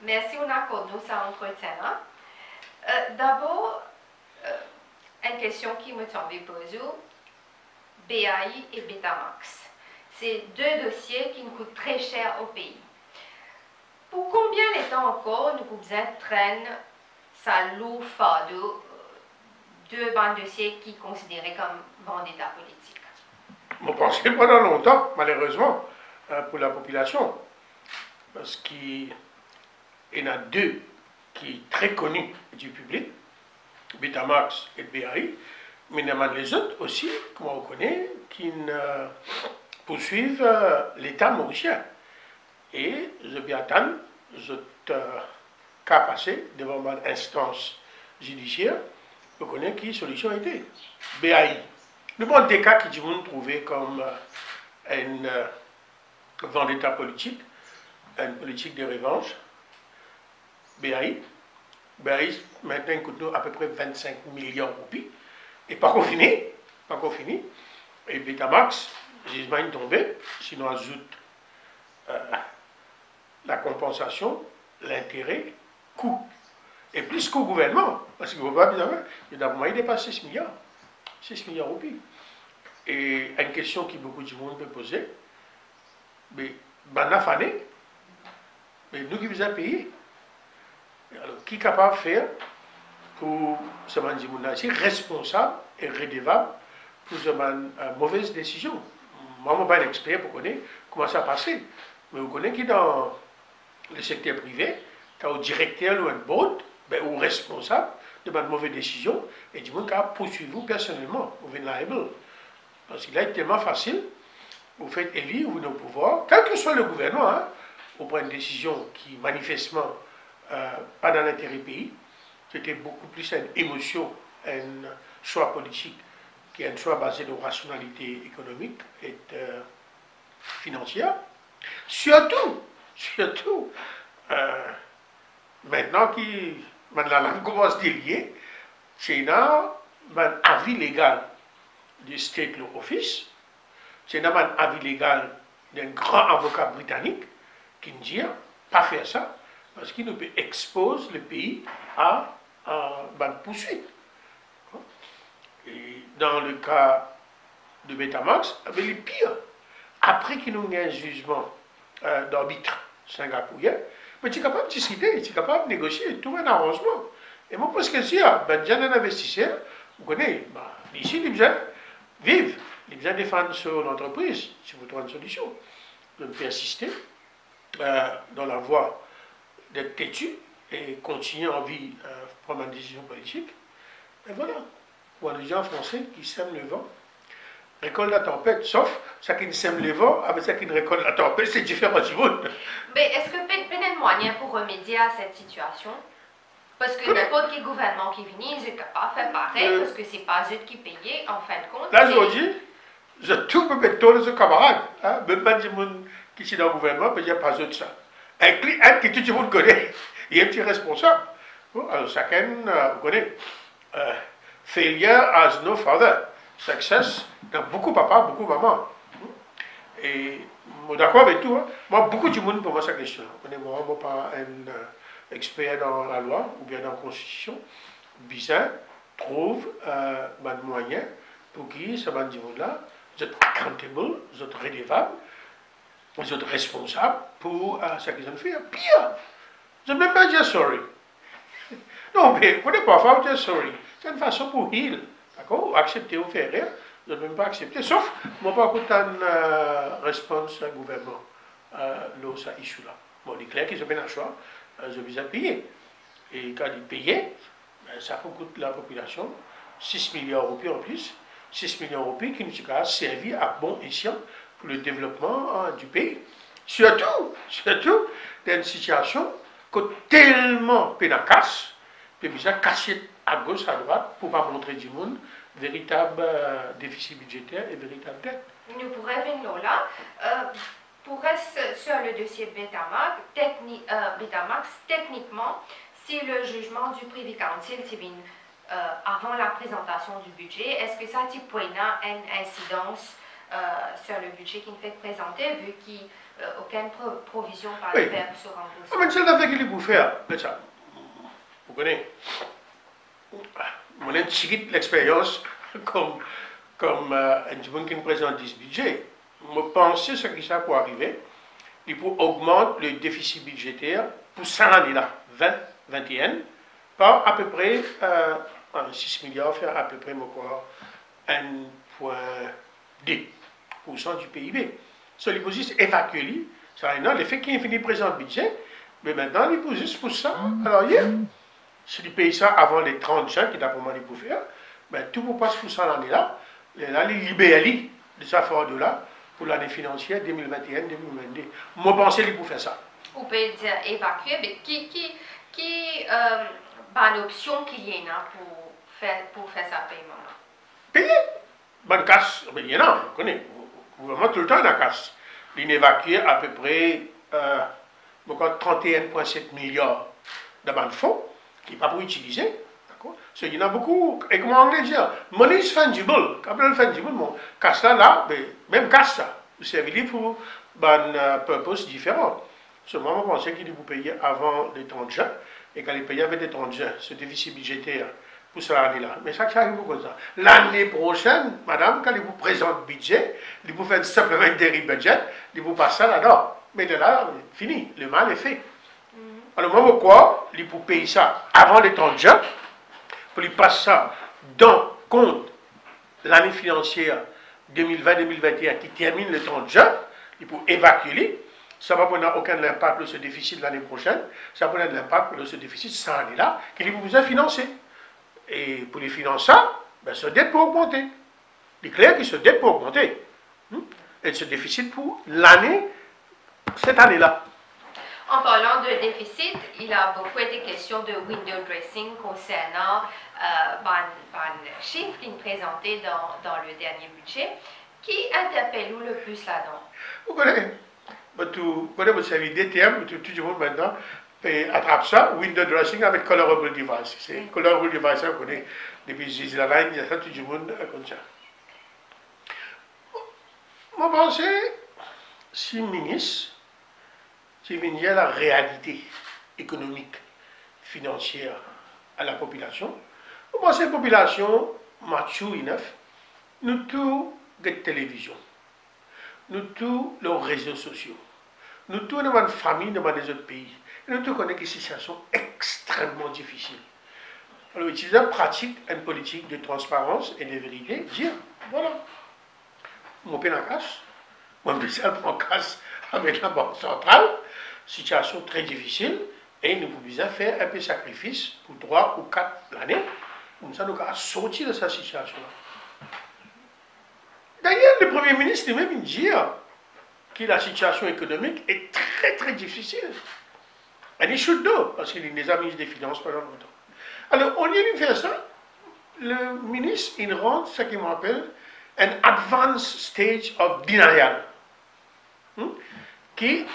merci on accorde nous ça entretien. D'abord, une question qui me semble poser, BAI et Betamax. C'est deux dossiers qui nous coûtent très cher au pays. Pour combien de temps encore nous pouvons traîner ça lourd fardeau deux dossiers qui sont considérés comme vendetta politique? Je pense que pendant longtemps, malheureusement, pour la population, parce qu'il y en a deux qui sont très connus du public, Betamax et BAI, mais il y en a les autres aussi, comme on connaît, qui poursuivent l'État mauricien. Et je vais attendre, je cas passé devant une instance judiciaire, je connais qui solution était. BAI. Le bon des cas qui vont trouver comme une vendetta politique, une politique de revanche. BAI. BAI maintenant coûte à peu près 25 millions de roupies. Et pas qu'on finit. Pas qu'on finit. Et Betamax, jugement est tombé, sinon ajoute la compensation, l'intérêt, coût. Et plus qu'au gouvernement, parce que le gouvernement, il a moyen dépassé 6 milliards. 6 milliards de roupies. Et une question que beaucoup de monde peut poser, mais mais nous qui vous avons payé. Alors, qui est capable de faire pour ce monde responsable et redevable pour ce mauvaise décision? Moi, je ne suis pas un expert pour connaître comment ça a passé. Mais vous connaissez que dans le secteur privé, tu as un directeur ou un board, ou responsable de une mauvaise décision, et du monde qui a poursuivi vous personnellement, vous êtes liable. Parce qu'il est tellement facile, vous faites élire, vous êtes au pouvoir, quel que soit le gouvernement, hein, vous prenez une décision qui manifestement pas dans l'intérêt du pays, c'était beaucoup plus une émotion, un choix politique, qui est un choix basé de rationalité économique et financière. Surtout, maintenant que la langue commence à délier, c'est un avis légal du State Law Office, c'est un avis légal d'un grand avocat britannique qui nous dit pas faire ça parce qu'il nous expose le pays à une poursuite. Et dans le cas de Betamax, il est pire. Après qu'il nous ait un jugement d'arbitre singapourien, mais tu es capable de discuter, tu es capable de négocier, de trouver un arrangement. Et moi, parce que si un investisseur, vous connaissez, ici, les gens vivent, les gens défendent sur l'entreprise, si vous trouvez une solution. De persister dans la voie d'être têtu et continuer en vie à prendre une décision politique. Et voilà. Pour les gens français qui sèment le vent, récoltent la tempête, sauf ceux qui ne sèment le vent avec ceux qui ne récoltent la tempête, c'est différent du monde. Mais est-ce que peut-être un moyen pour remédier à cette situation? Parce que n'importe quel gouvernement qui vient, ils ne sont pas faire pareil, parce que ce n'est pas eux qui payent, en fin de compte. Là, je dis, je tout peux mettre tous les camarades, hein, même pas du monde qui sont dans le gouvernement, mais il n'y a pas eux de ça. Un client que tout le monde connaît, il est un petit responsable. Bon, alors, chacun, vous connaissez, failure has no father. Success, dans beaucoup papa, beaucoup maman. Et je suis d'accord avec tout. Hein. Moi, beaucoup de monde pour moi, cette question. Moi, je ne suis pas un expert dans la loi ou bien dans la Constitution. Bizarre, trouve un moyen pour qui, ce niveau-là, vous êtes accountable, vous êtes redevable, vous êtes responsable pour ce qu'ils ont fait. Pire, je ne vais même pas dire sorry. Non, mais vous n'êtes pas faire dire sorry. C'est une façon pour heal. D'accord? Accepter ou faire rien, je ne vais même pas accepter. Sauf, moi, pas écouter une réponse du gouvernement là, ça issue là. Bon, il est clair qu'ils ont bien un choix, je vais payer. Et quand ils payent, ça coûte la population 6 milliards de roupies en plus. 6 millions de roupies qui nous ont servi à bon escient pour le développement du pays. Surtout, dans une situation qui est tellement pénacasse, puis ça caché à gauche, à droite, pour ne pas montrer du monde véritable déficit budgétaire et véritable dette. Nous pourrions venir là. Pour rester sur le dossier Betamax, techniquement, si le jugement du Privy Council avant la présentation du budget, est-ce que ça a une incidence sur le budget qui nous fait présenter, vu qu'il aucune provision par Oui. le faire ce remboursement. Mais c'est l'affaire qu'il faut faire. Ça. Vous connaissez. Mon petite l'expérience comme un gens qui nous présente ce budget. Je pense que ce qui ça pour arriver, il faut augmenter le déficit budgétaire pour 100 année-là, 2021, par à peu près 6 milliards, faire à peu près 1,2% du PIB. Ce qu'il faut juste évacuer, ça a le fait qu'il finit présent le budget, mais maintenant il faut juste pour ça. Alors hier, si il paye ça avant les 30 jours, qui d'après moi il faut faire, ben, tout vous passe pour ça l'année-là, là, il libère de sa force-là pour l'année financière 2021-2022. Moi, je pense qu'il faut faire ça. Vous pouvez dire évacuer, mais qui l'option qu'il y a pour faire ça paiement? Payer. Bonne casse, il y en a, vous connaissez. Le gouvernement tout le temps dans la casse. Il évacue à peu près 31,7 milliards de bonnes fonds qui n'est pas pour utiliser. Il y en a beaucoup, et comment on dit, money is fungible. Quand on est fungible, casse là, même casse ça, vous servez pour un purpose différent. Seulement, on pensait qu'il vous payer avant les 30 jours, et quand il payait avec les 30 jours, ce déficit budgétaire pour cette année-là. Mais ça arrive comme ça. L'année prochaine, madame, quand il vous présente le budget, il vous fait simplement un dérive budget, il vous passe ça là-dedans. Mais de là, fini, le mal est fait. Alors, moi, pourquoi il vous paye ça avant les 30 jours, pour lui passer ça dans compte l'année financière 2020-2021 qui termine le 30 juin, il faut évacuer, ça va prendre aucun impact sur ce déficit de l'année prochaine, ça va prendre l'impact sur ce déficit cette année-là, qu'il vous a financé. Et pour les financer, ben, ce dette peut augmenter. Il est clair que ce dette peut augmenter. Et ce déficit pour l'année, cette année-là. En parlant de déficit, il a beaucoup été question de window dressing concernant les chiffres qu'il présentait dans le dernier budget. Qui interpelle-vous le plus là-dedans? Vous connaissez, vous savez des termes, tout le monde maintenant attrape ça, window dressing avec colorable device. C'est colorable device, vous connaissez, depuis la ligne, il y a ça, tout le monde comme ça. Moi, je pense si ministre, qui vient la réalité économique, financière à la population. Vous pensez que la population, mature enough, nous tous la télévision, nous tous les réseaux sociaux, nous tous dans une famille dans les autres pays, nous tous connaissons des situations extrêmement difficiles. Alors, utiliser une pratique, une politique de transparence et de vérité, dire, voilà, mon paie la casse, mon spécial prend casse avec la Banque centrale, situation très difficile, et nous pouvons faire un peu de sacrifice pour 3 ou 4 années, comme ça nous allons sortir de cette situation-là. D'ailleurs, le Premier ministre lui-même dit que la situation économique est très très difficile. Et il should do, parce qu'il est ministre des Finances pendant longtemps. Alors, au lieu de faire ça, le ministre, il rend ce qu'il m'appelle un advanced stage of denial. Qui,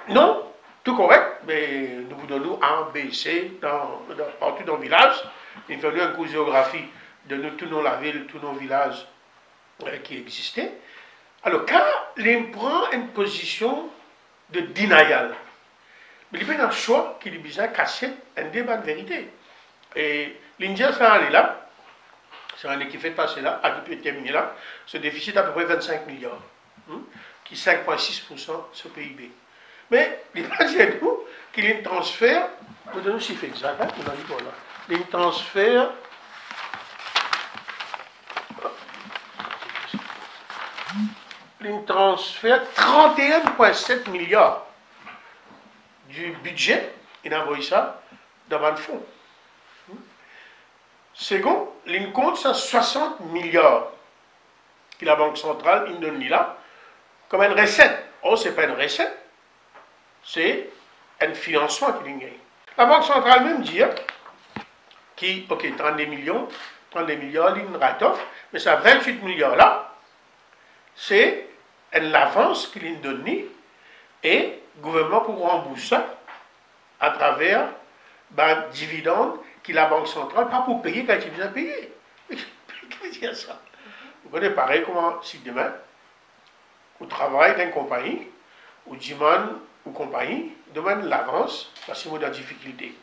non, tout correct, mais nous vous donnons A, B, C, partout dans le village. Il fait un cours de géographie de nous, tous nos villes, tous nos villages qui existaient. Alors, quand il prend une position de denial, mais il fait un choix qui lui besoin de casser un débat de vérité. Et l'Indien, ça est là, c'est un qui fait passer là, à qui peut terminer là, ce déficit à peu près 25 milliards, qui est 5,6% sur PIB. Mais il va dire nous qu'il y a un transfert, nous donnons un chiffre exact, hein, on a dit voilà, il y a un transfert, il transfert 31,7 milliards du budget, il a envoyé ça dans le fonds. Second, il compte ça 60 milliards que la Banque centrale il donne là comme une recette. Oh, ce n'est pas une recette, c'est un financement qu'il gagne. La Banque centrale même dit qui, ok, 32 millions, 32 milliards, il write-off, mais ça 28 milliards là, c'est l'avance qu'il donne et le gouvernement pour rembourser ça à travers dividendes que la Banque centrale, pas pour payer quand il vient payer. Qu'est-ce que c'est ça? Vous connaissez pareil comment, si demain, vous travaillez dans une compagnie, ou demande, ou compagnie, demande l'avance, parce qu'ils sont en difficulté.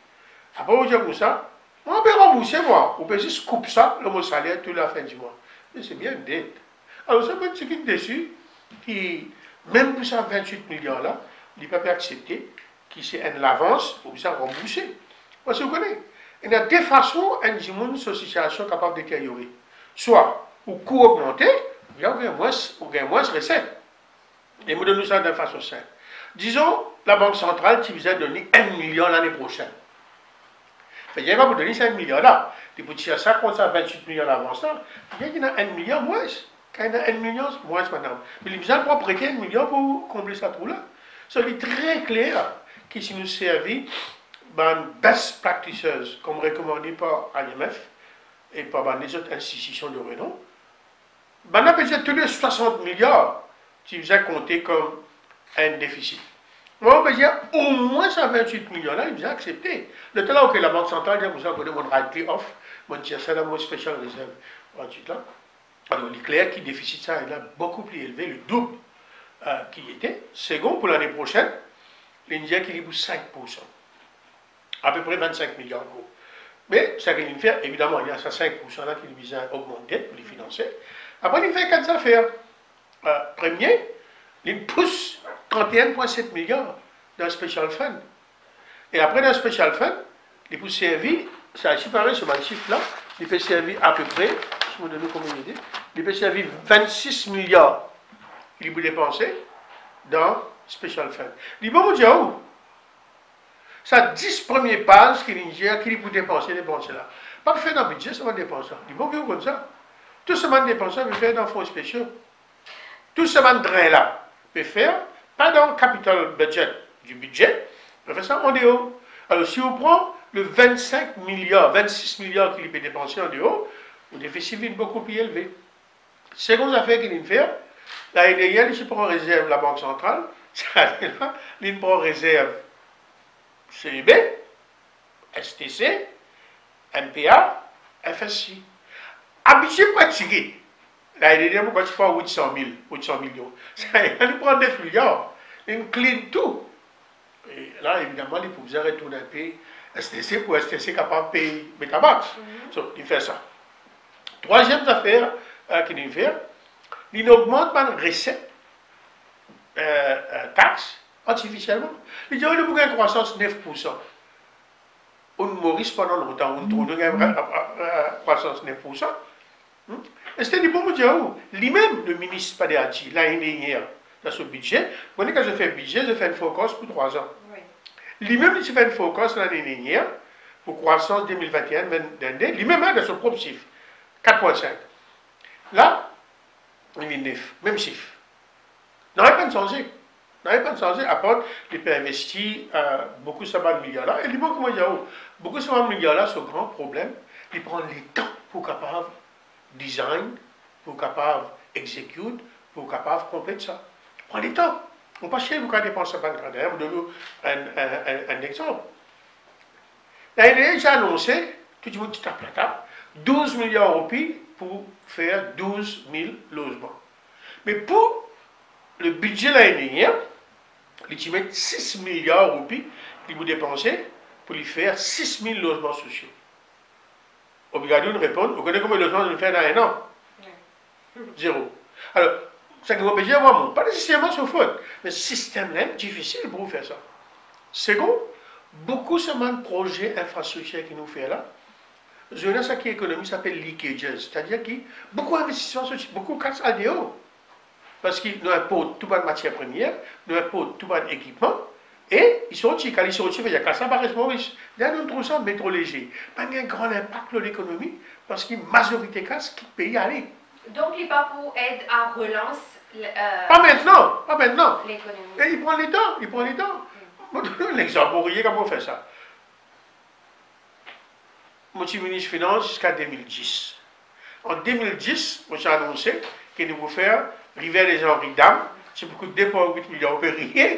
Après, vous dites comme ça, on peut rembourser, moi. On peut juste couper ça, le mot salaire, toute la fin du mois. Mais c'est bien une dette. Alors, ça peut être ce qui est dessus, qui, même pour ça 28 millions là, il ne peut pas accepter, qui c'est une avance, ou ça rembourser. Parce que vous connaissez, il y a deux façons, une situation capable de détériorer. Soit, au coût augmenté, il y a moins de recettes. Et nous donnons ça de façon simple. Disons, la Banque centrale qui vous a donné 1 million l'année prochaine. Il n'y a pas vous donner 5 millions là. Et pour tirer ça, quand ça 28 millions d'avance là, il y a 1 million moins. Quand il y a 1 million moins maintenant. Mais il besoin de prêter 1 million pour combler ça trou là. C'est très clair qui si nous servit ben, best practices, comme recommandé par l'IMF et par les autres institutions de renom. Ben, on a peut-être tous les 60 milliards qui vous a compté comme un déficit. Moi, on peut dire au moins 128 millions là, il vous a accepté. Le temps là où la Banque centrale dit vous avez mon right off, mon tiers ça dans mon special reserve. Ensuite là, alors il est clair que le déficit ça est là beaucoup plus élevé, le double qu'il était. Second, pour l'année prochaine, l'Indien qui est pour 5%. À peu près 25 milliards d'euros. Mais ça qu'il fait, évidemment, il y a ça 5% là qui vise à augmenter pour les financer. Après, il fait 4 affaires. Premier, il pousse 31,7 milliards dans le Special Fund. Et après, dans le Special Fund, il peut servir, ça a pareil sur le chiffre là, il peut servir à peu près, je vous donne combien d'idées, il peut servir 26 milliards, il peut dépenser dans le Special Fund. Il peut vous dire où? Ça 10 premières pages qu'il ingère, qu'il peut dépenser là. Pas faire dans le budget, ça va dépenser. Il faut que vous comme ça. Tout ce man dépenser, il peut faire dans le fonds spéciaux. Tout ce man drain là, il peut faire, pas dans le capital budget du budget, il peut faire ça en dehors. Alors si on prend le 25 milliards, 26 milliards qu'il peut dépenser en dehors, le déficit est beaucoup plus élevé. Seconde affaire qu'il fait, l'année dernière, il prend en réserve la Banque centrale, il prend en réserve CIB, STC, MPA, FSI. Habitué pratiqué. L'année dernière, pourquoi tu fais 800 millions? Il prend 9 milliards, il clean tout. Et là, évidemment, il pouvait retourner un peu STC pour STC capable de payer Metamax. Donc, il fait ça. Troisième affaire qu'il fait, il augmente ma recette taxe artificiellement. Il dit, on a une croissance de 9%. On Maurice pendant longtemps, on trouve une croissance de 9%. Et c'était du bon dire, lui-même, le ministre Padeati, l'année dernière, dans ce budget, vous voyez, quand je fais un budget, je fais une focus pour 3 ans. Oui. Lui-même, il fait une focus l'année dernière, pour croissance 2021, lui-même, dans son propre chiffre, 4,5. Là, il est 9, même chiffre. N'aurait pas changé. N'aurait pas changé, à part qu'il peut investir beaucoup de milliards là. Et lui, comment dire, beaucoup de milliards là, ce grand problème, il prend le temps pour capable design, pour capable execute, pour capable compléter ça. Prends le temps. On pas cher, vous quand dépenser pas de grandeur. Je vous donne un exemple. L'année dernière, j'ai annoncé, tout le monde qui tape la table, 12 milliards de roupies pour faire 12 000 logements. Mais pour le budget l'année dernière, il met 6 milliards de roupies qu'il vous dépenser pour lui faire 6 000 logements sociaux. Obligatoire de répondre, vous connaissez combien de logements nous fait dans un an? Zéro. Alors, ça qui va obéir à moi, pas nécessairement sur faute, mais le système est difficile pour faire ça. Second, beaucoup de projets infrastructures qui nous fait là, je veux ça qui économie s'appelle leakages, c'est-à-dire que beaucoup d'investissements, beaucoup de casse à déo. Parce qu'ils nous imposent tout pas de matières premières, nous imposent tout pas d'équipement, et ils sont quand ils sont il y a ça paraît Maurice. Là, nous trouvons ça métro léger. Pas un grand impact sur l'économie, parce que la majorité de casse qui paye aller. Donc, il n'est pas pour aide à relance. Pas maintenant, pas maintenant. L'économie. Et il prend les temps, il prend les temps. Je vous donne l'exemple, vous voyez comment on fait ça. Moi, je suis ministre des Finances jusqu'à 2010. En 2010, moi, j'ai annoncé qu'il nous faire rivière des Henri-Dame. C'est beaucoup de dépôts, 8 millions, on peut rien.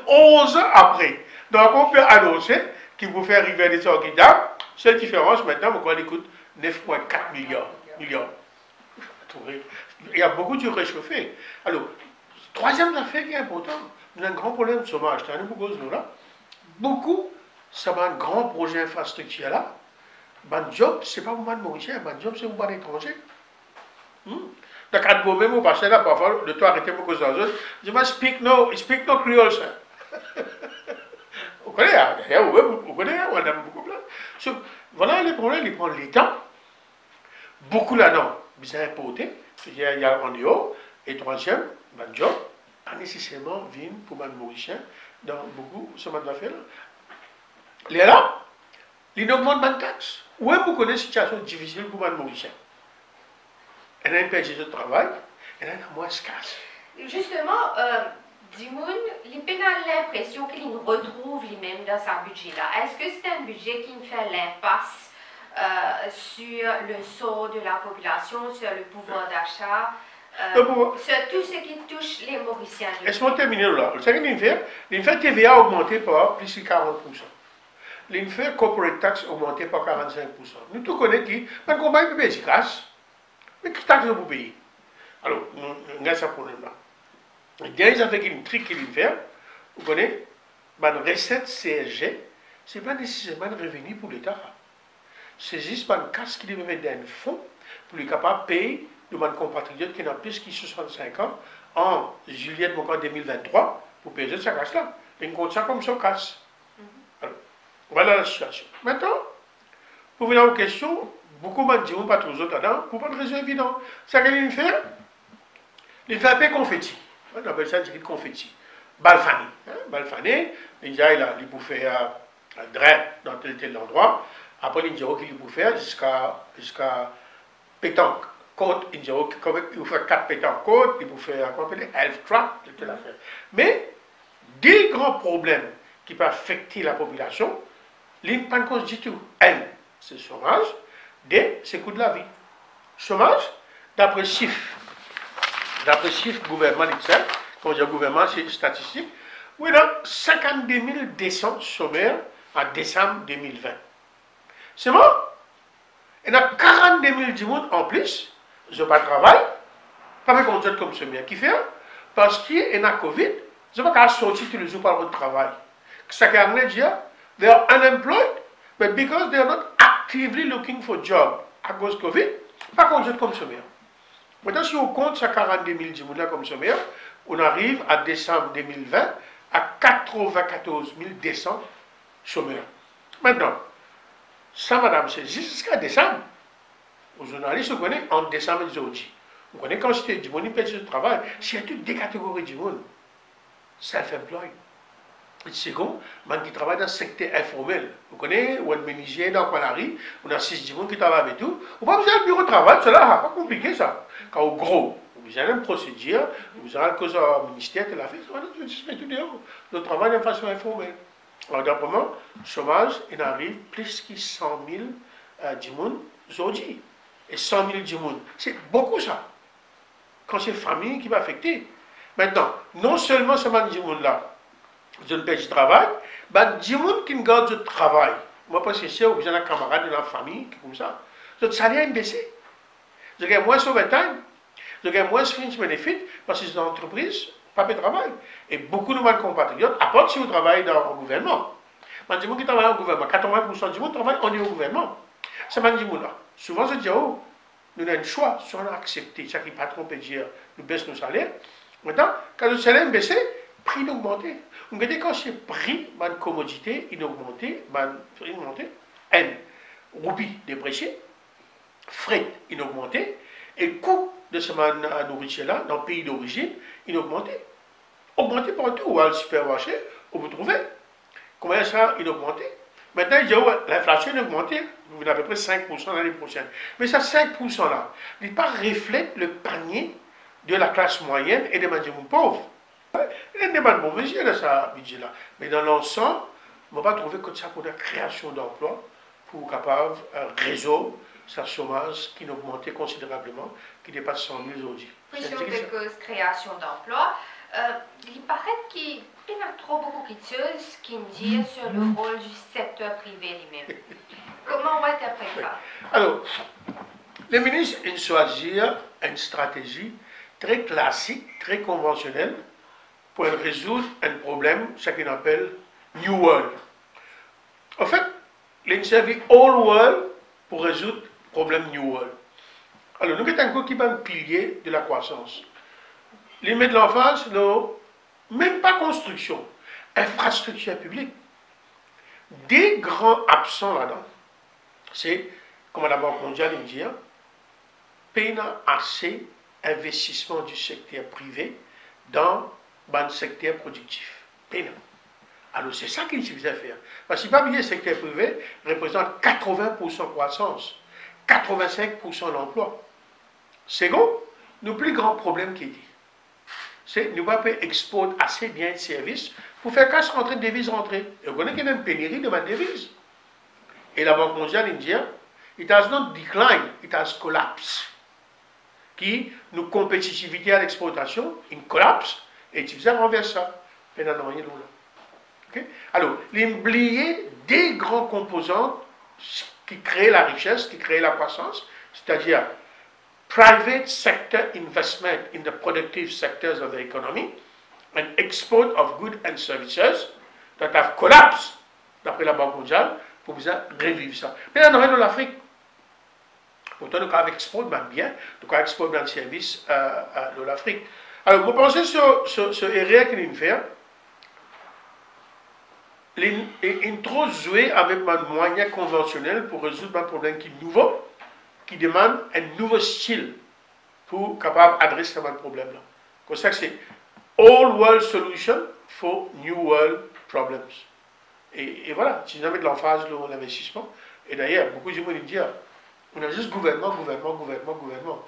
11 ans après. Donc, on peut annoncer qu'il vous faire rivière des Henri-Dame. Seule différence, maintenant, vous croyez, coûte 9,4 millions. Il y a beaucoup de réchauffé. Alors, troisième affaire qui est importante, nous avons un grand problème de chômage. Nous là. Beaucoup, ça va un grand projet infrastructure là. Mon job, ce n'est pas pour moi de Mauricien, mon job, c'est pour moi d'étranger. Donc, quand vous-même, vous passez là, parfois, de toi arrêter beaucoup dans autres, je dis, speak no creole, sir. Vous connaissez, d'ailleurs, vous connaissez, on aime beaucoup là. Voilà les problèmes, ils prennent le temps. Beaucoup là-dedans, ils ont importé, il y a en haut, et troisième, mon job, pas nécessairement vient pour mon Mauricien, dans beaucoup, ce qu'on doit faire. Les là, ils augmentent ma taxe. Où est-ce que vous connaissez une situation difficile pour mon Mauricien? Elle a une perte de travail, elle a un mois escasse. Justement, Dimoun, il a l'impression qu'il retrouve lui-même dans sa budget-là. Est-ce que c'est un budget qui fait l'impasse sur le sort de la population, sur le pouvoir d'achat, sur tout ce qui touche les Mauriciens? Laisse-moi terminer là. Ce qu'il fait TVA augmenté par plus de 40%. Il fait corporate tax augmenté par 45%. Nous tous connaissons qui, mais comment il peut efficace? Mais qui taxe vous payer? Alors, nous avons ce problème-là. Ils ont fait une trick qu'ils font. Vous connaissez, la recette CSG, ce n'est pas nécessairement un revenu pour l'État. C'est juste une casse qui devait mettre dans un fonds pour être capable de payer nos compatriotes qui ont plus de 65 ans en juillet 2023 pour payer cette casse-là. Ils comptent ça comme ça casse. Alors, voilà la situation. Maintenant, pour venir aux questions, beaucoup m'ont dit, pas tous autres là, pour pas de raison évidente. Ça qu'il fait, il fait un peu confetti. On appelle ça du confetti. Balfané. Balfané, déjà il peut faire un drain dans tel endroit. Après, il dit qu'il peut faire jusqu'à pétanque. Côte, il dit qu'il peut faire 4 pétanques côte, il peut faire quoi appelle elf trap, toute l'affaire. Mais, des grands problèmes qui peuvent affecter la population, il n'y a pas de cause du tout. Un, c'est le chômage. Deux, c'est le coût de la vie. Chômage, d'après chiffre gouvernement, quand je dis gouvernement, c'est statistique, oui, donc 52 000 décents chômeurs en décembre 2020. C'est bon? Il y a 42 000 du monde en plus, je n'ai pas de travail, pas comme comme chômeur. Qui fait? Parce qu'il y a Covid, je n'ai pas sortir tous les jours par le travail. Ça qui veut dire, they are unemployed, but because they are not actively looking for job à cause de Covid, pas comme chômeur. Maintenant, si on compte ces 42 000 djimouna comme chômeurs, on arrive à décembre 2020 à 94 200 chômeurs. Maintenant, ça, madame, c'est jusqu'à décembre. Les journalistes, vous connaissez en décembre aujourd'hui. Vous connaissez quand c'était du monde, il perd de travail. C'est toutes des catégories du monde. Self-employed. Second, man qui travaille dans le secteur informel. Vous connaissez, ou un menuisier dans Panari, on a 6 du monde qui travaillent avec tout. On va vous avez un bureau de travail, cela n'est pas compliqué ça. Quand au gros, vous avez une procédure, vous avez une cause au ministère de la fête, on travaille de façon informelle. Alors d'abord, le chômage, il arrive plus que 100 000 du monde aujourd'hui. Et 100 000 du monde, c'est beaucoup ça. Quand c'est la famille qui va affecter. Maintenant, non seulement ce man du monde là, je ne paye du travail, mais du monde qui garde du travail. Moi, parce que c'est sûr, j'ai un camarade de la famille qui est comme ça. Notre salaire est baissé. Je gagne moins sur 20 ans. Je gagne moins de fringe benefit parce que c'est une entreprise, pas de travail. Et beaucoup de mes compatriotes, à part si vous travaillez dans le gouvernement. Mais du monde qui travaille au gouvernement, 80% du monde travaille au gouvernement. C'est man du monde là. Souvent, je dis, oh, nous avons un choix, si on a accepté, ça qui patron peut dire, nous baissons nos salaires. Maintenant, quand le salaire est baissé, le prix a augmenté. Vous voyez, quand c'est prix, ma commodité, il a augmenté, N, roupie dépréciée, fret, il a augmenté, et le coût de ce nourriture-là, dans le pays d'origine, il a augmenté. Augmenté partout, ou à le supermarché, où vous trouvez. Combien ça, il a augmenté? Maintenant, l'inflation a augmenté, vous avez à peu près 5% l'année prochaine. Mais ça, 5%-là, il pas reflète le panier de la classe moyenne et des gens pauvres. Il y a des mauvais budget dans ce budget-là. Mais dans l'ensemble, on ne va pas trouver que ça pour la création d'emplois, pour capable résoudre ce chômage qui a augmenté considérablement, qui dépasse 100 000 aujourd'hui. Question de cause création d'emplois. Il paraît qu'il y a trop beaucoup de choses qui me disent sur le rôle du secteur privé lui-même. Comment on va interpréter ça? Alors, les ministres ont choisi une stratégie très classique, très conventionnelle, pour résoudre un problème, ce qu'on appelle New World. En fait, il servi Old World pour résoudre le problème New World. Alors, nous avons encore qui est un pilier de la croissance. Les mettre de l'emphase, même pas construction, infrastructure publique. Des grands absents là-dedans, c'est, comme la Banque mondiale dit, peine assez investissement du secteur privé dans le secteur productif. Peine. Alors c'est ça qu'il suffisait à faire. Parce que pas oublier, le secteur privé représente 80% croissance, 85% l'emploi. Second, nos plus grands problèmes qui dit, c'est nous ne pouvons pas exporter assez bien de services pour faire casse rentrer de devises rentrer. Et on connaît qu'il y a une pénurie de devises. Et la Banque mondiale indienne, it has not declined, it has collapsed. Qui, nos compétitivité à l'exportation, une collapse, et tu faisais renverser ça. Mais non, rien d'autre. Okay? Alors, l'oublier des grands composants qui créent la richesse, qui créent la croissance, c'est-à-dire private sector investment in the productive sectors of the economy and export of goods and services that have collapsed, d'après la Banque mondiale, pour vous revivre ça. Mais on aurait de l'Afrique. Pourtant, nous avons exporté bien, nous avons exporté bien de services de l'Afrique. Alors, vous pensez sur ce erreur qu'il vient faire, il trop joué avec un moyen conventionnel pour résoudre un problème qui est nouveau, qui demande un nouveau style pour capable adresser ce problème-là. Comme ça, c'est Old World Solution for New World Problems. Et voilà, si vous avez de l'emphase de l'investissement, et d'ailleurs, beaucoup de gens vont dire, on a juste gouvernement.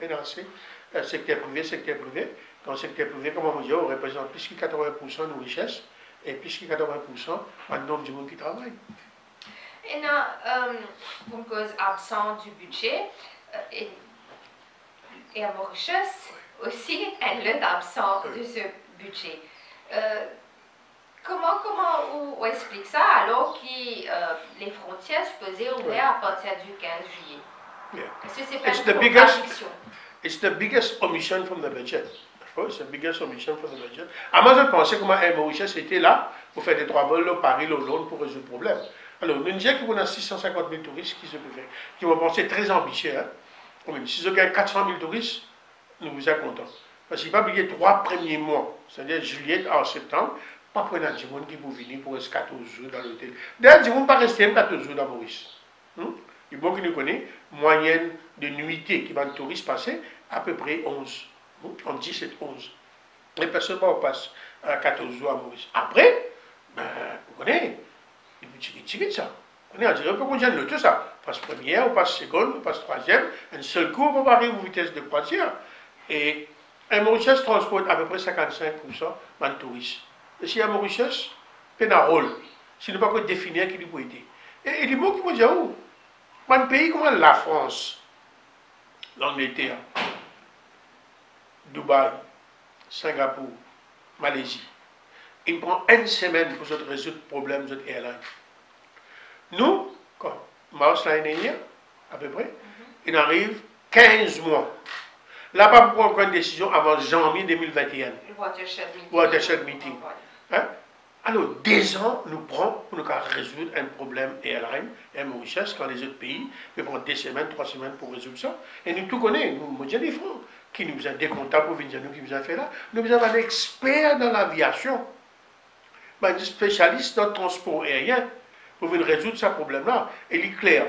Et dans le secteur privé. Dans le secteur privé, comme on dit, on représente plus que 80% de nos richesses et plus que 80% du nombre de gens qui travaillent. Et une cause absente du budget et à Mauritius aussi, elle est absent de ce budget. Comment on explique ça alors que les frontières supposées ouvrir à partir du 15 juillet? Yeah. Est-ce que c'est pas une contradiction? It's the biggest omission from the budget. It's the biggest omission from the budget. À moi, je pensais comment Mauritius était là pour faire des 3 vols, Paris, Londres pour résoudre le problème. Alors, nous disons qu'on a 650 000 touristes qui se peuvent faire, qui vont penser très ambitieux. Hein? Si vous avez 400 000 touristes, nous vous sommes contents. Parce qu'il va oublier 3 premiers mois, c'est-à-dire juillet à septembre, pas pour un monde qui peut venir pour rester 14 jours dans l'hôtel. D'ailleurs, ils ne vont pas rester 14 jours dans Maurice. Il faut que nous connaissions moyenne de nuitée qui va le touriste passer à peu près 11. En 10 et 11. Les personnes passent 14 jours à Maurice. Après, vous connaissez, il faut ça. On dirait qu'on gêne tout ça. On passe première, on passe seconde, on passe troisième. Un seul coup, on va arriver aux vitesses de croisière. Et un Mauritius transporte à peu près 55% de touristes. Et si un Mauritius, c'est un rôle. Si nous ne pouvons pas définir qui peut être. Et les mots qui vont dire où? Un pays comme la France, l'Angleterre, Dubaï, Singapour, Malaisie, il prend 1 semaine pour résoudre le problème de l'airline. Nous, quand mars l'année dernière, à peu près, il arrive 15 mois. Là-bas, pour prendre une décision avant janvier 2021. Watershed Meeting. Hein? Alors, 2 ans nous prend pour nous résoudre un problème airline et Mauritius quand les autres pays peuvent prendre 2 semaines, 3 semaines pour résoudre ça. Et nous tout connaissons, nous disons des francs, qui nous ont des comptables pour venir nous qui nous ont fait là. Nous avons un expert dans l'aviation, un spécialiste dans le transport aérien pour venir résoudre ce problème-là. Et il est clair,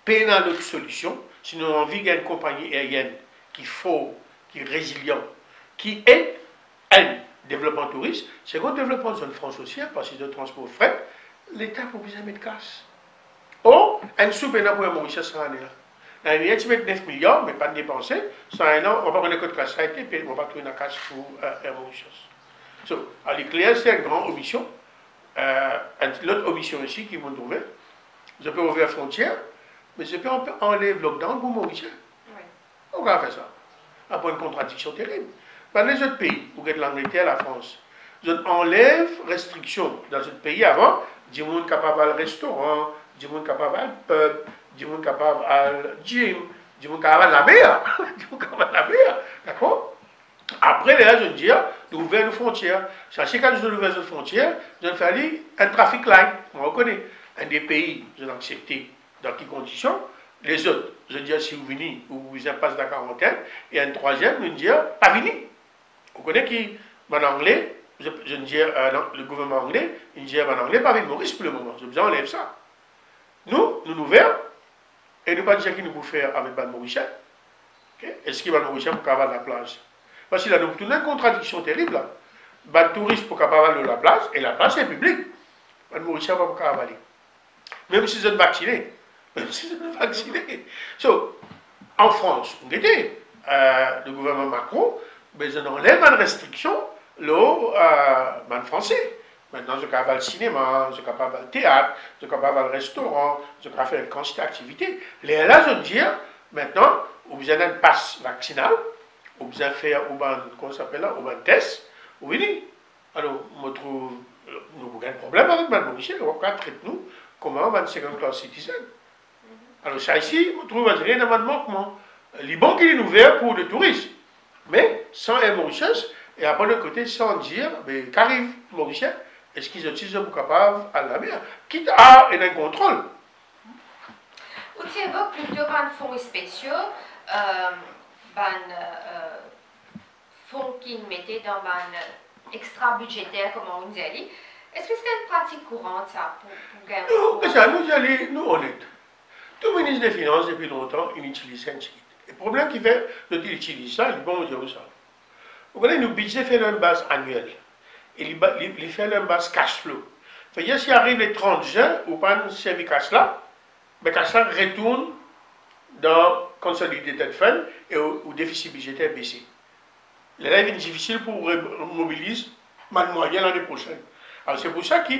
peine à notre solution, si nous avons envie d'une compagnie aérienne qui est résilient, qui est un développement touriste, c'est qu'on développe une zone France aussi, parce que de transport fret, l'État peut vous mettre casse. Or, un sous pour un Mauritius ça en est là. L'année, tu mets 9 milliards, mais pas de dépenser, ça un an, on va prendre le code de casse, puis on va trouver une casse pour un Mauritius. So, à l'éclair, c'est une grande omission. L'autre omission ici qui vont trouver, je peux ouvrir la frontière, mais je peux enlever le lockdown pour Mauritius. Oui. On va faire ça. Après une contradiction terrible. Dans les autres pays, vous êtes l'Angleterre, la France, on enlève restrictions dans ce pays avant, du monde capable à le restaurant, du monde capable à le pub, du monde capable à le gym, du monde capable à la mer, du monde capable à la mer, d'accord? Après, les gens disent, d'ouvrir nos frontières. Sachez quand nous ouvrons nos frontières, nous avons fait un trafic light. On reconnaît. Un des pays, nous avons accepté dans quelles conditions. Les autres, je dis si vous venez, vous passez la quarantaine. Et un troisième, nous disons, pas venir. Vous connaissez qui, en anglais, je dis, le gouvernement anglais, il dit en anglais, pas venir Maurice pour le moment. Je besoin enlève ça. Nous ouvrons, et nous pas dire qui nous pouvons faire avec Ban Mauricien. Okay? Est-ce qu'il va Mauricien pour avoir la plage? Parce qu'il a donc une contradiction terrible là. Ban touriste pour avoir la plage, et la plage est publique. Ban Mauricien va pour avaler. Même si vous êtes vacciné. Même si vous êtes vacciné. So, en France, on était, le gouvernement Macron, mais on enlève une restriction, le français. Maintenant, je peux aller au cinéma, je peux aller au théâtre, je peux aller au restaurant, je peux faire une quantité d'activités. Là, je veux dire, maintenant, vous avez un passe vaccinal, vous avez fait un test, vous venez. Alors, nous avons un problème avec Mme Mauricien, on va traiter nous comme un second class citizen. Alors, ça ici, on trouve un manquement. Les banques, il est ouvert pour les touristes, mais sans un Mauritius, et après de côté, sans dire, mais qu'arrive Mauricien? Est-ce qu'ils sont capables à la mer? Quitte à un contrôle. Vous évoquez plutôt des fonds spéciaux, fonds qui mettaient dans un extra budgétaire, comme on dit. Est-ce que c'est une pratique courante, ça, pour gagner? Non, mais ça, nous honnêtes. Tout le ministre des Finances, depuis longtemps, il utilise un ticket. Le problème qui fait, il utilise ça, il bon dire ça. Vous voyez, nous budget fait une base annuelle. Il fait une base cash flow. C'est-à-dire, s'il arrive les 30 juin, ou pas un service cash là, mais cash là retourne dans Consolidated Fund et au déficit budgétaire baissé. Là, il est difficile pour mobiliser mal moyen l'année prochaine. Alors, c'est pour ça que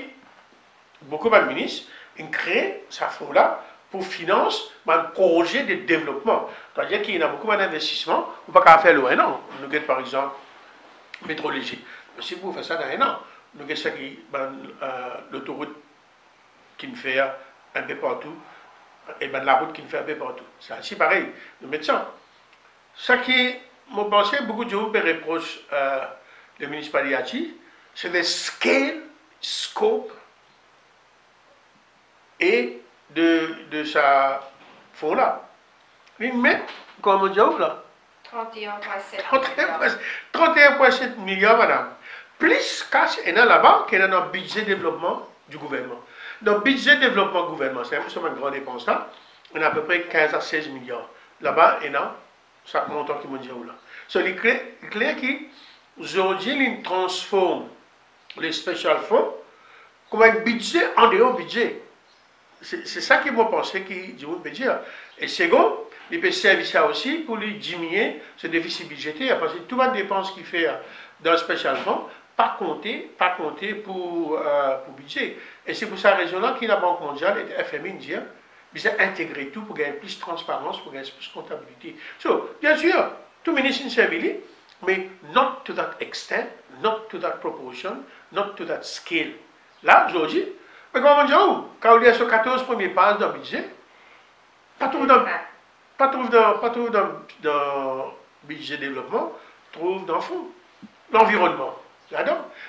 beaucoup de ministres ont créé ce fonds-là pour financer un projet de développement. C'est-à-dire qu'il y a beaucoup d'investissements, on ne peut pas faire le un an. Nous avons par exemple métrologie. Si vous faites ça dans un an, nous avons l'autoroute qui nous fait un peu partout, et la route qui nous fait un peu partout. C'est ainsi pareil, nous mettons ça. Ça qui, je pense, beaucoup de gens reprochent le ministre Paliati, c'est le scale, scope et de sa fonds-là. Il met, comme on dit là, 31,7 milliards, madame. Plus cash est là-bas qu'il y a dans le budget de développement du gouvernement. Dans le budget de développement du gouvernement, c'est une grande dépense là, on a à peu près 15 à 16 milliards. Là-bas, il y a ça montant qui me dit là. So, il est clair qu'aujourd'hui, il transforme les special fonds comme un budget en dehors budget. C'est ça qui m'a pensé que je peux dire. Et second, il peut servir ça aussi pour lui diminuer ce déficit budgétaire, parce que toute la dépense qu'il fait dans le special fonds, pas compter pour budget. Et c'est pour cette raison-là que la Banque mondiale et le FMI disent, ils ont intégré tout pour gagner plus de transparence, pour gagner plus de comptabilité. So, bien sûr, tout ministre servir, mais not to that extent, not to that proportion, not to that scale. Là, aujourd'hui, mais comment on dit, quand on est sur 14 premières pages dans le budget, pas trouve dans le budget développement, trouve dans le fond, l'environnement.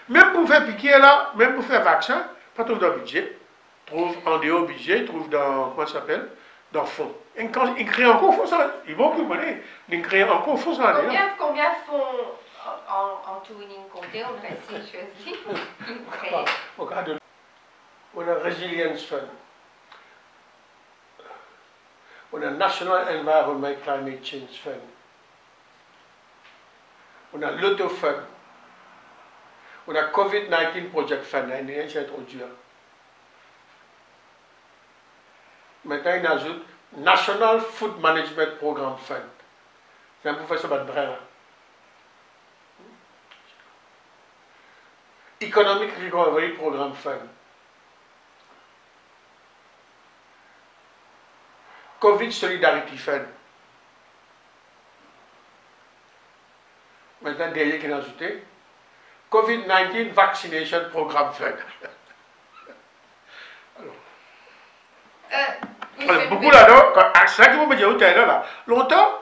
Même pour faire piquer là, même pour faire vaccin, pas trouve dans le budget, trouve en dehors du budget, trouve dans, comment ça s'appelle, dans le fond. Et quand ils créent encore fond, ça, ils vont plus monnaie, ils créent encore fond, ça. Combien de fonds en tout, ils comptent, on va essayer de choisir. Regarde. On a Resilience Fund, on a National Environment Climate Change Fund, on a Lotto Fund, on a COVID-19 Project Fund, c'est trop dur. Maintenant, il ajoute National Food Management Program Fund. C'est un professeur de brin. Economic Recovery Program Fund. COVID Solidarity Fund. Maintenant, derrière qui a ajouté COVID-19 Vaccination Program Fund. Alors, beaucoup là-dedans, c'est ça que vous me dites là, longtemps,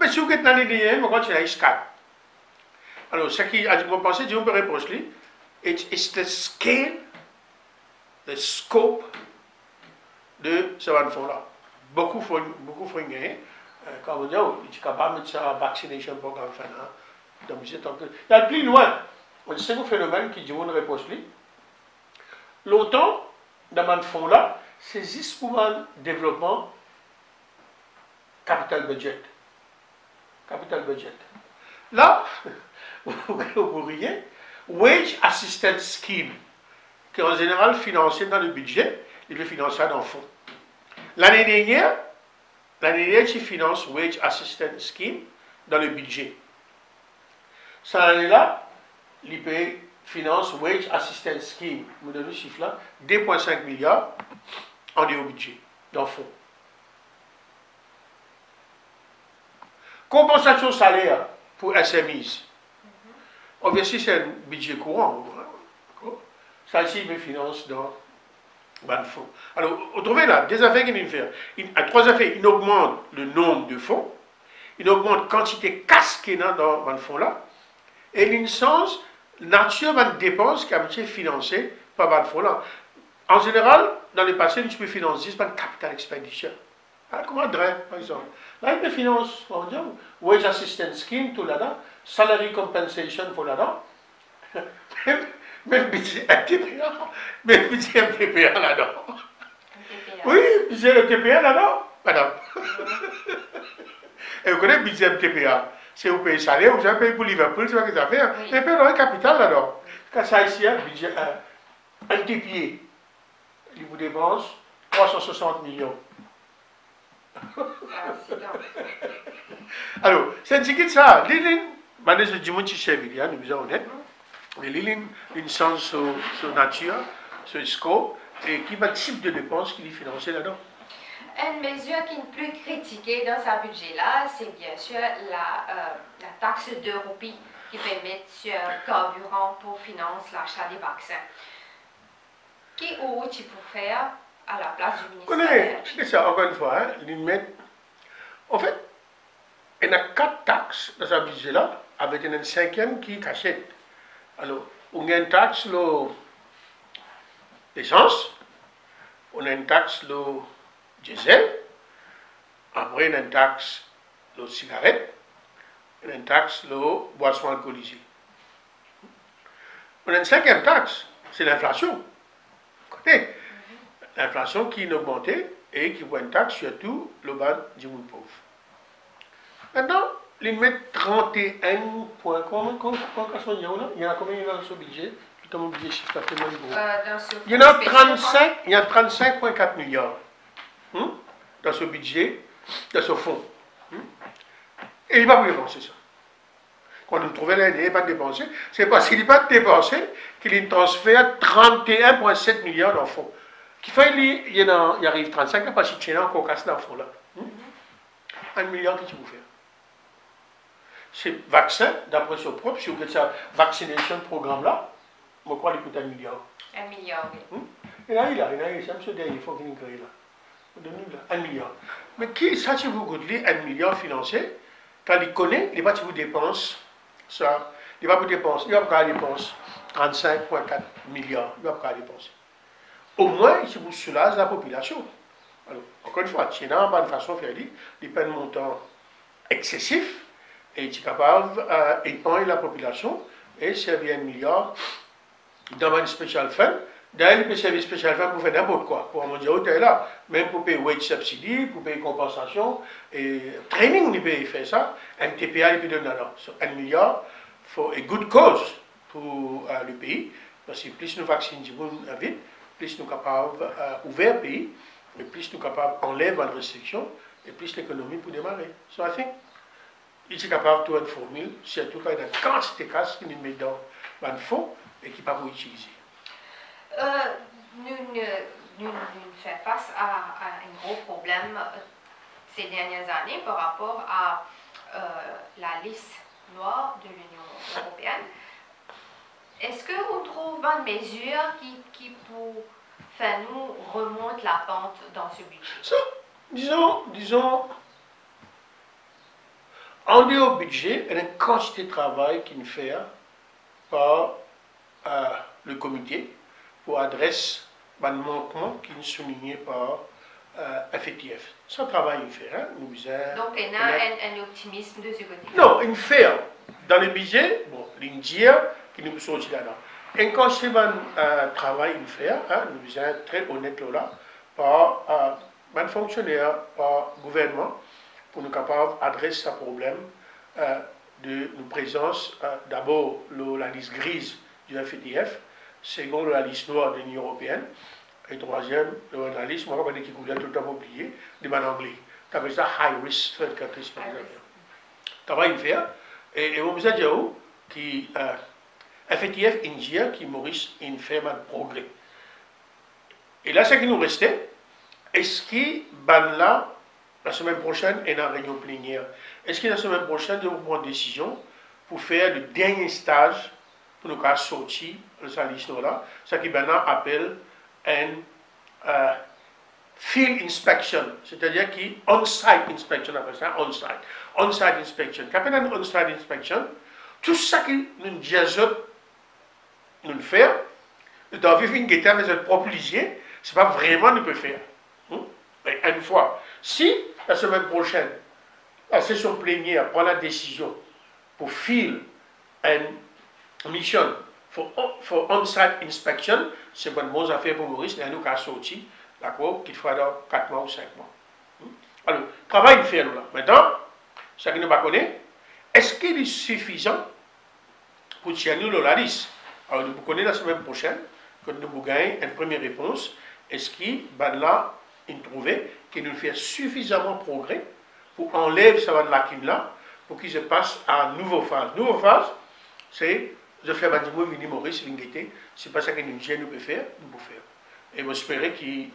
mais si vous êtes dans les derniers, vous continuez à ISCAT. Alors, ce qui a pensé, je me reproche, it's the scale, the scope de ce fonds-là. Beaucoup font gagner. Quand on dit, oh, il est capable de mettre ça en vaccination programme. Donc, il y a plus loin. C'est un phénomène qui dit, on reproche. Longtemps, dans ce fonds-là, c'est juste pour un développement capital budget. Capital budget. Là, vous riez, Wage Assistance Scheme, qui est en général financé dans le budget, il veut financer ça dans le fonds. L'année dernière, tu finances Wage Assistance Scheme dans le budget. Cette année-là, l'IP finance Wage Assistance Scheme, je me donne le chiffre là, 2,5 milliards en dehors budget, dans le fonds. Compensation salaire pour SMEs. Obviously, c'est un budget courant. Ça ici, il me finance dans le fonds. Alors, vous trouvez là, des affaires qu'il vient faire. À trois affaires, il augmente le nombre de fonds, il augmente la quantité casse qu'il y a dans le fonds là, et il sens nature de dépenses qui a été financée par le fonds là. En général, dans le passé, tu peux financer par capital expenditure. Comment Dre, par exemple. Là, il peut financer, on dit, Wage Assistance Scheme, tout là-dedans, Salary Compensation, pour là-dedans. Même budget MTPA, même budget MTPA là-dedans. Oui, budget MTPA là-dedans, madame. Et vous connaissez le budget MTPA, c'est vous payez salaire, vous avez payé pour Liverpool, c'est pas que ça fait. Et puis, dans le capital là-dedans. Quand ça ici, un budget MTPA, il vous dépense 360 millions. Alors, c'est un ticket de ça. L'île, maintenant, je dis, moi, tu sais, nous sommes honnêtes. Mais l'île, une sens sur nature, sur scope, et qui va type de dépenses qu'il est financé là-dedans. Une mesure qui est plus critiquée dans ce budget-là, c'est bien sûr la taxe de roupies qui permet sur carburant pour financer l'achat des vaccins. Qui ou tu peux faire à la place du ministère? C'est ça, encore une fois, hein, en fait, il y a 4 taxes dans ce budget-là, avec une 5e qui est cachée. Alors, on a une taxe l'essence, on a une taxe le diesel, après on a une taxe le cigarette, on a une taxe le boisson alcoolisée. On a une 5e taxe, c'est l'inflation. L'inflation qui est augmentée et qui voit une taxe surtout le bas du monde pauvre. Maintenant, ils mettent 31 points. Il y en a combien dans ce budget? Dans budget chiffre il y en a 35, il y a 35,4 milliards dans ce budget, dans ce fonds. Et il va pas dépenser ça. Quand on trouvait l'année, il n'est pas dépensé. C'est parce qu'il n'est pas dépensé qu'il transfère 31,7 milliards dans le fonds. Qui fait il arrive 35 ans parce qu'il y a encore casse dans le fonds là. 1 milliard, qu'est-ce que vous faites? C'est vaccin, d'après son propre, si vous faites ça, vaccination programme là, je crois qu'il coûte 1 milliard. 1 milliard, oui. Et là, il a, c'est un dernier, il faut qu'il y ait là. 1 milliard. Mais qui, ça, si vous goûtez 1 milliard financier, quand il connaît, il va vous dépenser ça. Il va vous dépenser, il va pas dépenser 35,4 milliards. Il va pas dépenser. Au moins, il vous soulage la population. Alors, encore une fois, c'est une bonne façon de faire, il paie un montant excessif et il est capable d'épargner la population et servir 1 milliard dans une special fund. D'ailleurs, il peut servir special fund pour faire n'importe quoi. Pour un mondial, là, même pour payer wage subsidy, pour payer compensation, et training, il peut faire ça. MTPA, il peut donner là. 1 milliard for a good cause pour le pays. Parce que plus nous vaccinons vite, plus nous sommes capables d'ouvrir le pays, et plus nous sommes capables d'enlever les restrictions, et plus l'économie peut démarrer. So I think, il est capable de trouver une formule, surtout quand il y a une quantité de casse qu'il met dans le fonds et qui ne peut pas utiliser. Nous faisons face à un gros problème ces dernières années par rapport à la liste noire de l'Union européenne. Est-ce qu'on trouve une mesure qui pour faire nous remonte la pente dans ce budget? Ça, disons, On est au budget, il y a une quantité de travail qui est fait par le comité pour adresser un manquement qui est souligné par FETF. Ce travail est fait. Hein, donc, il y a un optimisme de ce côté. Non, il fait dans le budget, bon, l'India qui nous sortit là-dedans. Et quand c'est un travail il fait, hein, nous sommes très honnêtes là, par un fonctionnaire, par gouvernement, pour nous capables d'adresser ce problème de nos présences, d'abord la liste grise du FETF, second la liste noire de l'Union européenne, et troisième, la liste, moi, qui coulait tout le temps oublié, de l'anglais. Ça veut dire high risk third countries, par exemple. Travail il fait, et on vous a dit qui FETF India, qui Maurice, une fait un progrès. Et là, ce qui nous restait, est-ce que là, la semaine prochaine, il y a une réunion plénière? Est-ce que la semaine prochaine, nous prendre une décision pour faire le dernier stage pour nous sortir de cette liste-là, ce qui maintenant appelle un field inspection, c'est-à-dire qui on-site inspection, après ça, on-site inspection. Quand on a une on-site inspection, tout ça que nous disons, nous faire, nous devons vivre une guetta avec notre propre lisier, ce n'est pas vraiment nous peut faire. Mais une fois, si la semaine prochaine, la session plénière prend la décision pour filer une mission for on-site inspection, c'est une bonne affaire pour Maurice, et nous avons sorti, d'accord, qu'il fera dans 4 mois ou 5 mois. Alors, travail fait nous là. Maintenant, ce que nous ne connaissons pas, est-ce qu'il est suffisant pour tirer nous la liste? Alors, nous connaissons la semaine prochaine, que nous avons gagné une première réponse, est-ce qu'il là, il trouvé qu'il nous fait suffisamment de progrès pour enlever cette lacune-là, pour qu'il se passe à une nouvelle phase. Nouvelle phase, c'est je fais un petit Vini Maurice, Vingete, c'est pas ça que nous pouvons faire, nous pouvons faire. Et j'espère qu'il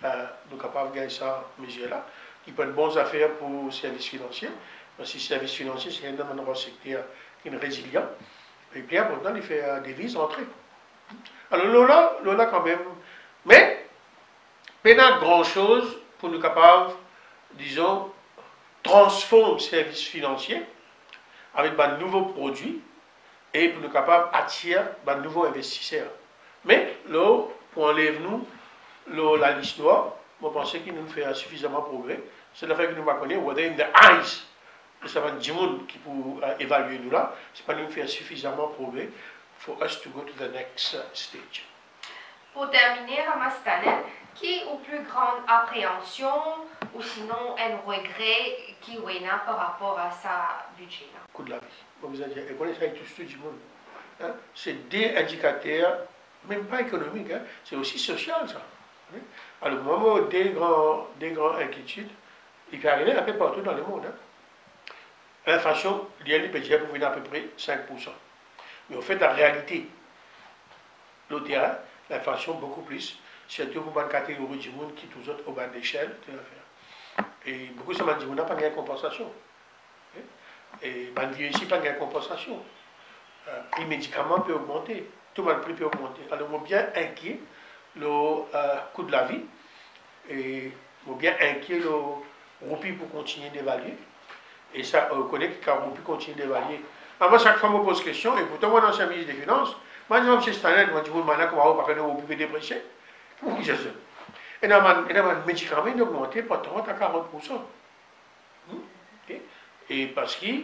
nous capable de gagner ça, mesure-là, qui peut être bonnes affaires pour le service financier, parce que le service financier, c'est un secteur qui est résilient. Et puis, maintenant, il fait des vises entrées. Alors, Lola, quand même, mais, il n'y a pas grand-chose pour nous capables, disons, transformer le service financier avec de nouveaux produits et pour nous capables d'attirer de nouveaux investisseurs. Mais, là, pour enlever nous, la liste noire, je pense qu'il nous fait suffisamment de progrès. C'est le fait que nous ne connaissons pas, whether in the eyes, de savants qui pour évaluer nous là, c'est pas nous faire suffisamment de progrès for us to go to the next stage. Pour terminer, Ramastanen, qui est aux plus grande appréhension ou sinon un regret qui est par rapport à sa budget? Coût de la vie. Comme vous avez dit, et connaissez ça tout du monde. Hein? C'est des indicateurs, même pas économiques, hein? C'est aussi social ça. Hein? Alors, au moment où des grands inquiétudes, il peut arriver un peu partout dans le monde. Hein? L'inflation, il peut dire pour venir à peu près 5%. Mais au fait, la réalité, le terrain, l'inflation beaucoup plus, surtout pour une catégorie du monde qui tous autres au bas d'échelle, et beaucoup de gens disent n'a pas de compensation. Et ben vieux ici pas de compensation. Les médicaments peuvent augmenter, tout le prix peut augmenter. Alors on est bien inquiet le coût de la vie et on est bien inquiet le roupie pour continuer d'évaluer. Et ça, on connaît que quand on peut continuer d'évaluer. Moi, chaque fois, je me pose question, et pourtant, moi, ancien ministre des Finances, moi, je dis, M. Stanley, moi, je dis, comment on peut roupie déprécier? Pour qui je sais? Et dans les médicaments, ils ont augmenté par 30 à 40%. Okay? Et parce que le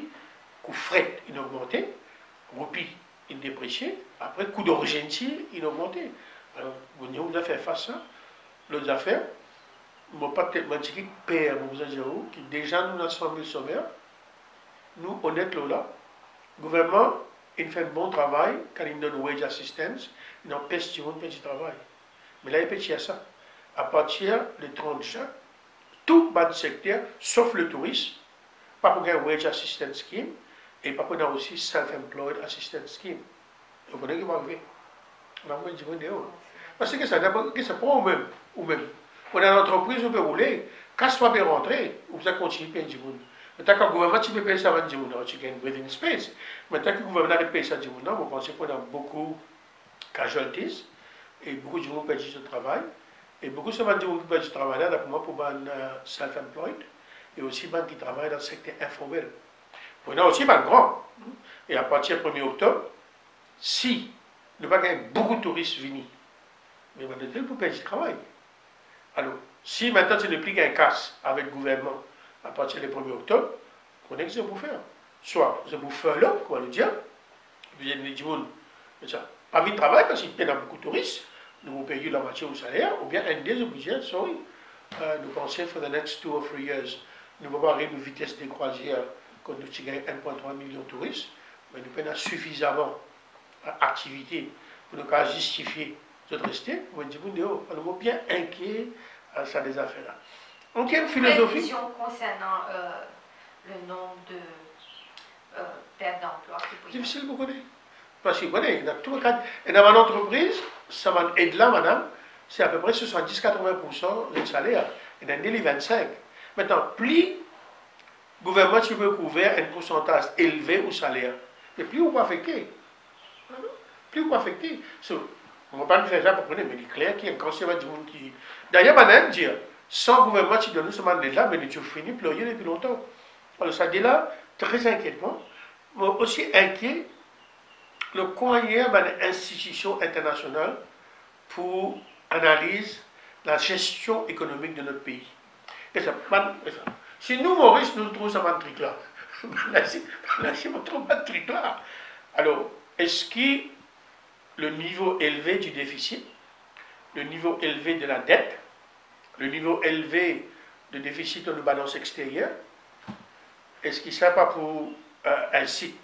coût fret, il a augmenté, roupie, il a déprécié, après, le coût d'origine, il a augmenté. Alors, vous devez faire face à ça. L'autre affaire, je ne pas peut-être dire que père, qui déjà nous avons 100 000 sommaires, nous, honnêtement, là, le gouvernement, il fait un bon travail quand il donne wage assistance, il empêche tout le monde de faire du travail. Mais là, il peut dire ça. À partir du 30 juin, tout le secteur, sauf le tourisme, pas pour un wage assistance scheme, et pas pour aussi self-employed assistance scheme. Vous comprenez ce qui va arriver? On va dire, parce que ça d'abord, que c'est pas ou même. On a une entreprise, on peut rouler, quand ça peut rentrer, ou ça continue à payer du monde. Maintenant que le gouvernement tu peux payer ça à du monde, tu gagnes breathing space. Maintenant que le gouvernement paye ça à du monde, vous pensez qu'on a beaucoup de casualties, et beaucoup de gens perdent du travail, et beaucoup de gens perdent du travail là, pour moi, pour les self-employed, et aussi les qui travaillent dans le secteur informel. On a aussi pas grand. Et à partir du 1er octobre, si nous pas beaucoup de touristes venus, mais maintenant, vous payez du travail. Alors, si maintenant c'est le prix qu'un casse avec le gouvernement à partir du 1er octobre, on a que ça pour faire. Soit je vous fais là, quoi le dire, vous avez dit, pas mis de travail parce qu'il y a beaucoup de touristes, nous vous payons la moitié au salaire, ou bien un des obligés, sorry, nous pensons for the next 2 or 3 years, nous allons avoir une vitesse de croisière quand nous gagnons 1,3 million de touristes, mais nous avons suffisamment d'activité pour nous justifier de rester. Vous me dites, nous sommes bien inquiets à ça des affaires-là. En quelle philosophie? Prévision concernant le nombre de pertes d'emploi. Difficile pour connaître. Parce que vous connaissez, et dans mon entreprise, ça m'aide là, madame, c'est à peu près 70-80% de salaire. Et dans les 25. Maintenant, plus le gouvernement peut couvrir un pourcentage élevé au salaire, et plus on va affecter. Plus on va affecter. On ne va pas faire ça pour connaître, mais il est clair qu'il y a un cancer du monde qui. D'ailleurs, madame, dire, sans gouvernement, tu donnes nous ce mandat-là, mais tu finis de pleurer depuis longtemps. Alors, ça dit là, très inquiétant, mais aussi inquiet, le courrier de l'institution internationale pour analyse la gestion économique de notre pays. Et ça, si nous, Maurice, nous trouvons ça un truc là, là, c'est pas trop un truc là. Alors, est-ce que le niveau élevé du déficit, le niveau élevé de la dette, le niveau élevé de déficit de nos balances extérieures, est-ce qu'il ne serait pas pour inciter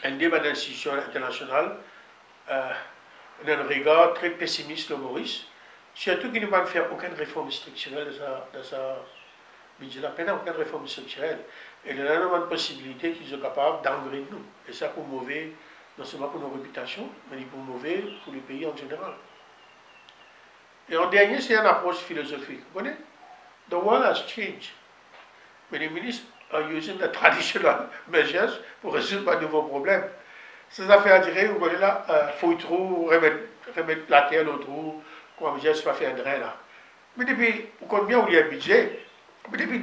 un débat d'institution internationale d'un regard très pessimiste, le Maurice, surtout qu'il ne va faire aucune réforme structurelle dans sa budget, aucune réforme structurelle. Et il y a une possibilité qu'ils soient capables d'engrainer nous. Et ça pour mauvais, non seulement pour nos réputations, mais pour mauvais pour le pays en général. Et en dernier, c'est une approche philosophique. Vous voyez? The world has changed. Mais les ministres are using the traditional measures pour résoudre de nouveaux problèmes. Ces affaires à dire, vous voyez là, faut trop remettre la terre dans le trou, comment dire, c'est pas faire un drain là. Mais depuis, combien il y a un budget, depuis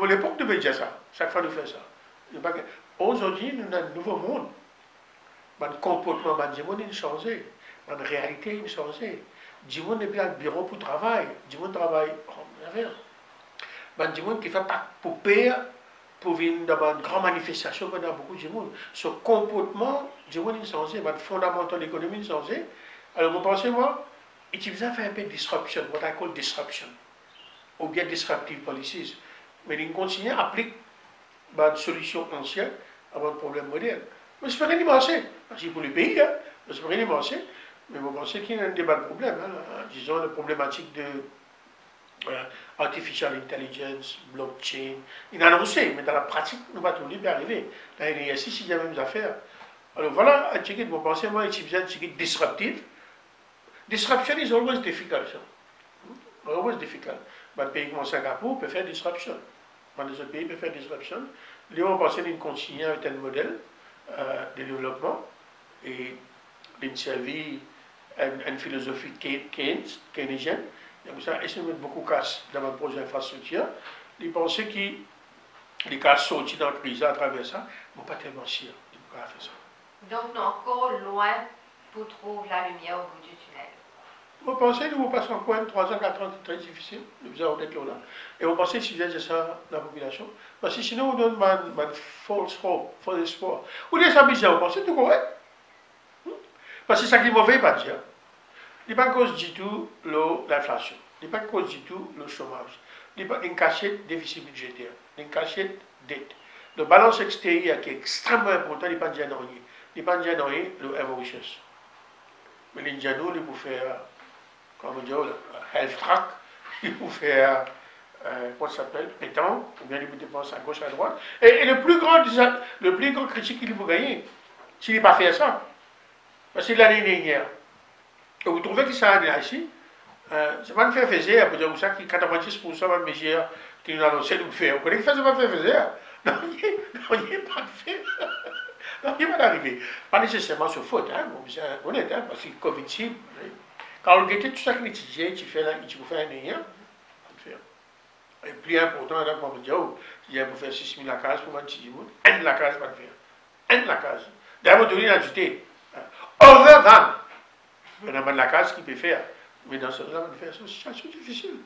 l'époque de budget ça, chaque fois nous faisons ça. Aujourd'hui, nous avons un nouveau monde. Notre comportement, notre monde a changé, notre réalité a changé. Du monde n'est plus à bureau pour travail, du monde travaille en affaires. Du monde qui fait pas pour payer, pour venir dans une grande manifestation, il y a beaucoup de monde. Ce comportement, du monde a changé, notre fondamental de l'économie a changé. Alors, vous pensez, moi, utiliser fait un peu de disruption, what I call disruption, ou bien disruptive policies. Mais il continue à appliquer une solution ancienne à un problème moderne. Mais je ne peux rien y marcher. C'est pour le pays, hein. Je ne peux rien y marcher. Mais vous pensez qu'il y a un débat de problème. Hein. Disons, la problématique de artificial intelligence, blockchain. Il y en a aussi, mais dans la pratique, nous ne pouvons pas arriver. Dans l'exercice, il y a les mêmes affaires. Alors voilà, un ticket, vous pensez, moi, utiliser un ticket disruptif. Disruption is always difficult. Always difficult. Un pays comme Singapour peut faire disruption. Dans les autres pays peut faire disruption. Là, on pense d'une continuer avec un modèle de développement et d'une servie une philosophie keynésienne. Donc ça, et ça met beaucoup de casse dans mon projet d'infrastructure. Ils pensaient que les casse sortis dans la crise à travers ça, ne vont pas tellement sûr de pouvoir faire ça. Donc, nous encore loin pour trouver la lumière au bout du tunnel. Vous pensez que nous passons encore 3 ans, 4 ans, c'est très difficile, nous avons d'être là. Et vous pensez que si vous êtes ça dans la population, parce que sinon on donne un false hope, faux espoir. Ou des ambitions, vous pensez que c'est tout correct? Parce que c'est ça qui est mauvais, pas dire. Il n'est pas cause du tout l'inflation. Il n'est pas cause du tout le chômage. Il n'est pas une cachette déficit budgétaire. Une cachette dette. Le balance extérieure qui est extrêmement important, il n'est pas déjà dans rien. Il n'est pas déjà dans rien, le Mauritius. Mais les Indianos, ils vont faire, comment dire, health track, ils vont faire, comment ça s'appelle, pétanque, ou bien ils vont dépenser à gauche, à droite. Et le plus grand critique qu'il vont gagner, s'il n'est pas fait ça, parce que l'année dernière, et vous trouvez que ça a ici, c'est pas une faire faisait, pour dire ça, qui 90% de mesures qui nous annonçaient nous faire. Vous connaissez que ça, c'est pas faire faisait? Non, il n'y a pas de fait. Non, il va d'arriver. Pas nécessairement sur faute, hein, c'est honnête, hein, parce que Covid, quand on guette tout ça qui est étudié, tu fais là, tu peux faire un lien, Et plus important, donc, on me dit, oh, il y a pour faire 6 000 la case pour vendre 6 000, un de la case, pas de faire. Un de la case. D'ailleurs, on a ajouté. Other than, on a la case qui peut faire. Mais dans ce cas-là, on fait une situation difficile.